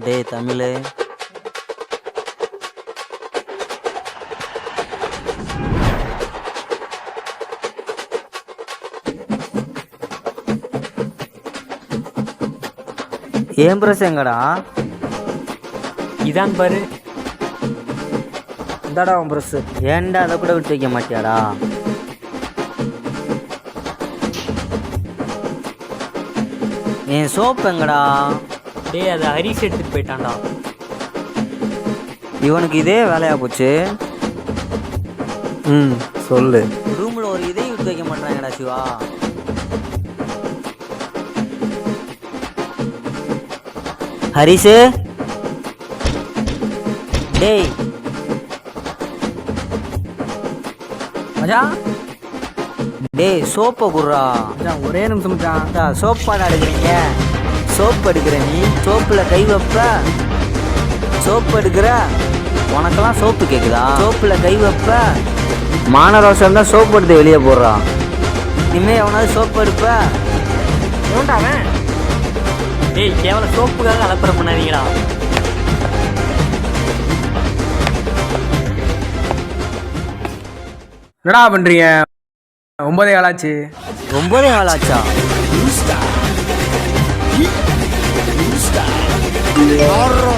டேய் தமிழே, ஏன் ப்ரஸ் எங்கடா? இதான் பாரு. இந்தாடா உன் ப்ரஸ். ஏன்டா அதை கூட விட்டு வைக்க மாட்டியாடா? என் சோப்பு எங்கடா? டேய் அதை ஹரிஷ் எடுத்துட்டு போயிட்டான்டா. இவனுக்கு இதே வேலையா போச்சு. சொல்லு. ரூம்ல ஒரு இதையும் விட்டு வைக்க மாட்டாங்கடா சிவா. ஹரிஷு, டேய் மச்சான், டேய் சோப்பை குடுறா. மச்சான் ஒரே நிமிஷம் மச்சான். சோப்பாடா எடுக்கிறீங்க? சோப்பு எடுக்கிற நீ? சோப்பில் கை வைப்ப? சோப்பு எடுக்கிற? உனக்கெல்லாம் சோப்பு கேட்குதா? சோப்பில் கை வைப்ப? மானரோசம் தான் சோப்பு எடுத்து வெளியே போடுறான். இனிமேல் எவனாவது சோப்பு எடுப்ப? ஏன்டாவன்? டேய் கேவல சோப்புக்காக அலப்பறம் பண்ணாதீங்கடா. என்னடா பண்றீங்க? 9 ஆளாச்சு. 9 ஆளாச்சா? Horror.